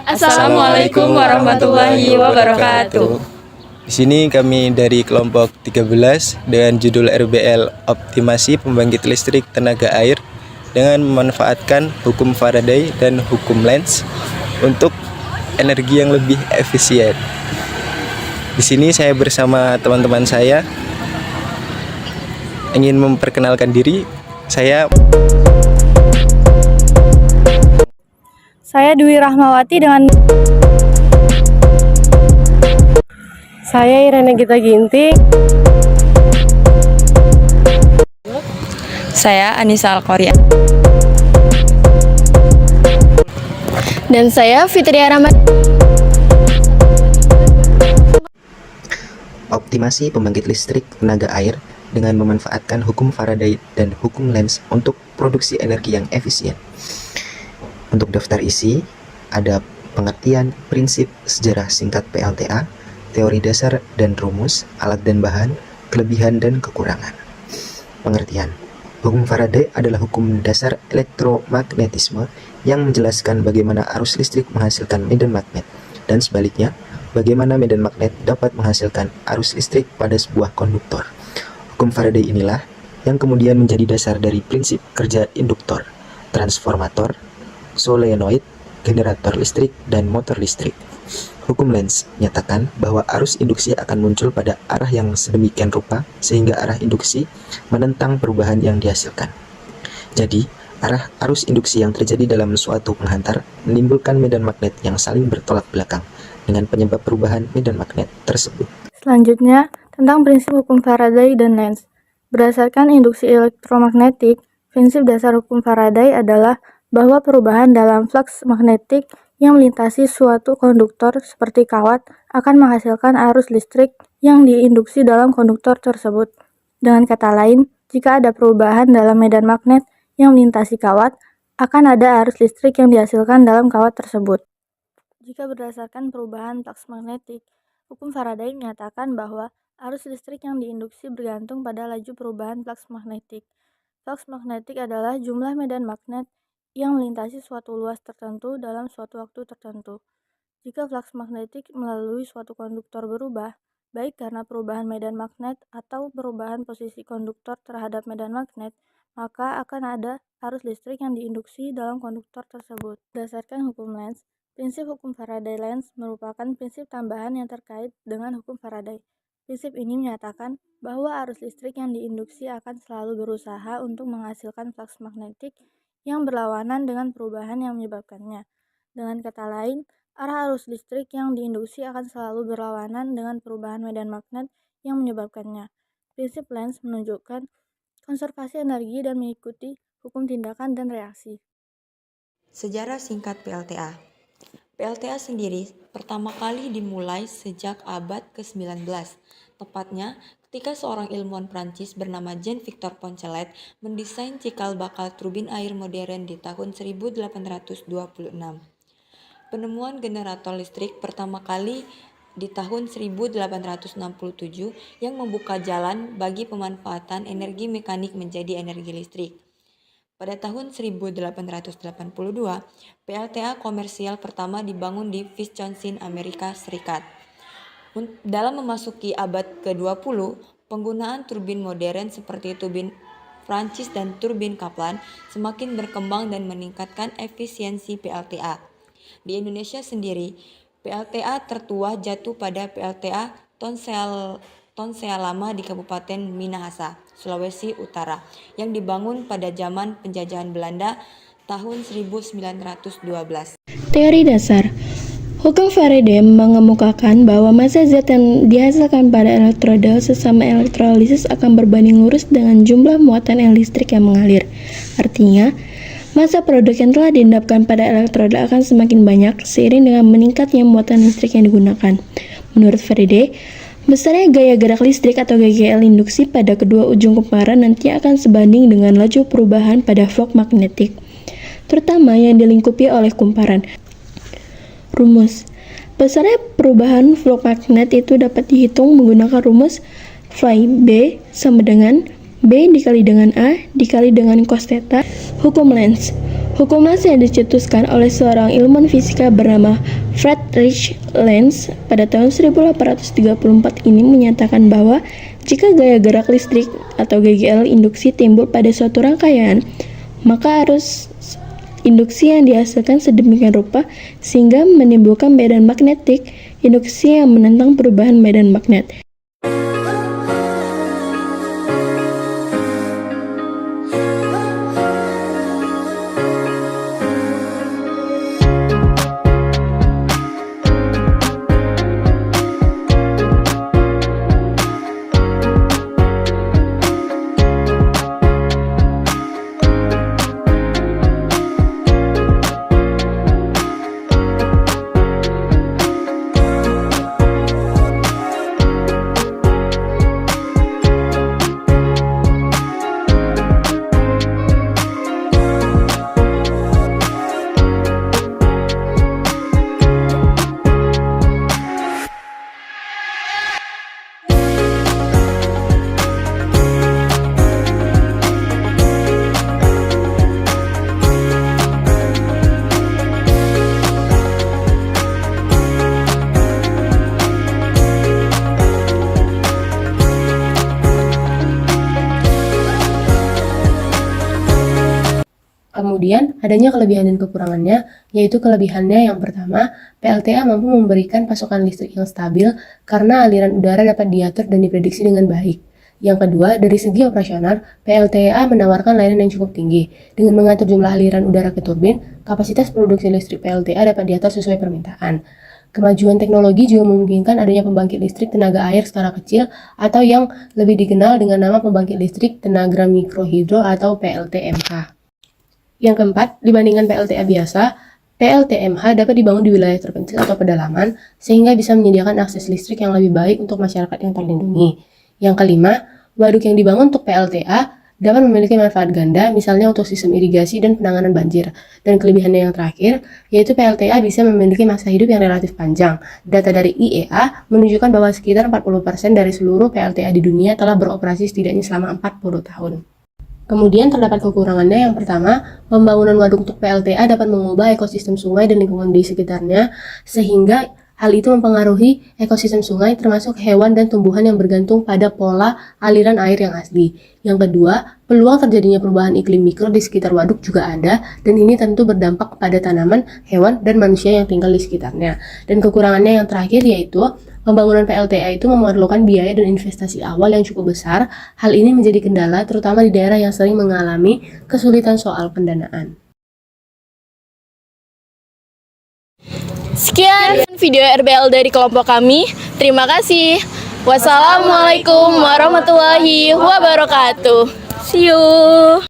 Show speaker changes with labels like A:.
A: Assalamualaikum warahmatullahi wabarakatuh.
B: Di sini kami dari kelompok 13 dengan judul RBL Optimasi Pembangkit Listrik Tenaga Air dengan memanfaatkan hukum Faraday dan hukum Lenz untuk energi yang lebih efisien. Di sini saya bersama teman-teman saya ingin memperkenalkan diri.
C: Saya Dwi Rahmawati
D: Saya Irene Gita Ginting.
A: Saya Anissa Alkoria.
D: Dan saya Fitria Rahmat.
E: Optimasi pembangkit listrik tenaga air dengan memanfaatkan hukum Faraday dan hukum Lenz untuk produksi energi yang efisien. Untuk daftar isi, ada pengertian prinsip sejarah singkat PLTA, teori dasar dan rumus, alat dan bahan, kelebihan dan kekurangan. Pengertian. Hukum Faraday adalah hukum dasar elektromagnetisme yang menjelaskan bagaimana arus listrik menghasilkan medan magnet, dan sebaliknya, bagaimana medan magnet dapat menghasilkan arus listrik pada sebuah konduktor. Hukum Faraday inilah yang kemudian menjadi dasar dari prinsip kerja induktor, transformator, solenoid, generator listrik, dan motor listrik. Hukum Lenz menyatakan bahwa arus induksi akan muncul pada arah yang sedemikian rupa sehingga arah induksi menentang perubahan yang dihasilkan. Jadi, arah arus induksi yang terjadi dalam suatu penghantar menimbulkan medan magnet yang saling bertolak belakang dengan penyebab perubahan medan magnet tersebut.
C: Selanjutnya, tentang prinsip hukum Faraday dan Lenz. Berdasarkan induksi elektromagnetik, prinsip dasar hukum Faraday adalah bahwa perubahan dalam flux magnetik yang melintasi suatu konduktor seperti kawat akan menghasilkan arus listrik yang diinduksi dalam konduktor tersebut. Dengan kata lain, jika ada perubahan dalam medan magnet yang melintasi kawat, akan ada arus listrik yang dihasilkan dalam kawat tersebut. Jika berdasarkan perubahan flux magnetik, hukum Faraday menyatakan bahwa arus listrik yang diinduksi bergantung pada laju perubahan flux magnetik. Flux magnetik adalah jumlah medan magnet yang melintasi suatu luas tertentu dalam suatu waktu tertentu. Jika flux magnetik melalui suatu konduktor berubah, baik karena perubahan medan magnet atau perubahan posisi konduktor terhadap medan magnet, maka akan ada arus listrik yang diinduksi dalam konduktor tersebut. Berdasarkan hukum Lenz, prinsip hukum Faraday-Lenz merupakan prinsip tambahan yang terkait dengan hukum Faraday. Prinsip ini menyatakan bahwa arus listrik yang diinduksi akan selalu berusaha untuk menghasilkan flux magnetik yang berlawanan dengan perubahan yang menyebabkannya. Dengan kata lain, arah arus listrik yang diinduksi akan selalu berlawanan dengan perubahan medan magnet yang menyebabkannya. Prinsip Lenz menunjukkan konservasi energi dan mengikuti hukum tindakan dan reaksi.
F: Sejarah singkat PLTA. PLTA sendiri pertama kali dimulai sejak abad ke-19, tepatnya ketika seorang ilmuwan Prancis bernama Jean-Victor Poncelet mendesain cikal bakal turbin air modern di tahun 1826. Penemuan generator listrik pertama kali di tahun 1867 yang membuka jalan bagi pemanfaatan energi mekanik menjadi energi listrik. Pada tahun 1882, PLTA komersial pertama dibangun di Wisconsin, Amerika Serikat. Dalam memasuki abad ke-20, penggunaan turbin modern seperti turbin Prancis dan turbin Kaplan semakin berkembang dan meningkatkan efisiensi PLTA. Di Indonesia sendiri, PLTA tertua jatuh pada PLTA Tonsea Lama di Kabupaten Minahasa, Sulawesi Utara, yang dibangun pada zaman penjajahan Belanda tahun 1912.
D: Teori dasar. Hukum Faraday mengemukakan bahwa massa Z yang dihasilkan pada elektroda sesama elektrolisis akan berbanding lurus dengan jumlah muatan listrik yang mengalir. Artinya, massa produk yang telah diendapkan pada elektroda akan semakin banyak seiring dengan meningkatnya muatan listrik yang digunakan. Menurut Faraday, besarnya gaya gerak listrik atau GGL induksi pada kedua ujung kumparan nanti akan sebanding dengan laju perubahan pada flux magnetik, terutama yang dilingkupi oleh kumparan. Rumus. Besarnya perubahan flux magnet itu dapat dihitung menggunakan rumus phi B sama dengan B dikali dengan A dikali dengan cos theta. Hukum Lenz. Hukum Lens yang dicetuskan oleh seorang ilmuwan fisika bernama Friedrich Lens pada tahun 1834 ini menyatakan bahwa jika gaya gerak listrik atau GGL induksi timbul pada suatu rangkaian, maka arus induksi yang dihasilkan sedemikian rupa sehingga menimbulkan medan magnetik induksi yang menentang perubahan medan magnet.
G: Kemudian, adanya kelebihan dan kekurangannya, yaitu kelebihannya yang pertama, PLTA mampu memberikan pasokan listrik yang stabil karena aliran udara dapat diatur dan diprediksi dengan baik. Yang kedua, dari segi operasional, PLTA menawarkan layanan yang cukup tinggi. Dengan mengatur jumlah aliran udara ke turbin, kapasitas produksi listrik PLTA dapat diatur sesuai permintaan. Kemajuan teknologi juga memungkinkan adanya pembangkit listrik tenaga air skala kecil atau yang lebih dikenal dengan nama pembangkit listrik tenaga mikrohidro atau PLTMH. Yang keempat, dibandingkan PLTA biasa, PLTMH dapat dibangun di wilayah terpencil atau pedalaman sehingga bisa menyediakan akses listrik yang lebih baik untuk masyarakat yang terlindungi. Yang kelima, waduk yang dibangun untuk PLTA dapat memiliki manfaat ganda, misalnya untuk sistem irigasi dan penanganan banjir. Dan kelebihannya yang terakhir, yaitu PLTA bisa memiliki masa hidup yang relatif panjang. Data dari IEA menunjukkan bahwa sekitar 40% dari seluruh PLTA di dunia telah beroperasi setidaknya selama 40 tahun. Kemudian terdapat kekurangannya. Yang pertama, pembangunan waduk untuk PLTA dapat mengubah ekosistem sungai dan lingkungan di sekitarnya, sehingga hal itu mempengaruhi ekosistem sungai termasuk hewan dan tumbuhan yang bergantung pada pola aliran air yang asli. Yang kedua, peluang terjadinya perubahan iklim mikro di sekitar waduk juga ada, dan ini tentu berdampak kepada tanaman, hewan, dan manusia yang tinggal di sekitarnya. Dan kekurangannya yang terakhir yaitu pembangunan PLTA itu memerlukan biaya dan investasi awal yang cukup besar. Hal ini menjadi kendala terutama di daerah yang sering mengalami kesulitan soal pendanaan.
D: Sekian video RBL dari kelompok kami. Terima kasih. Wassalamualaikum warahmatullahi wabarakatuh. See you.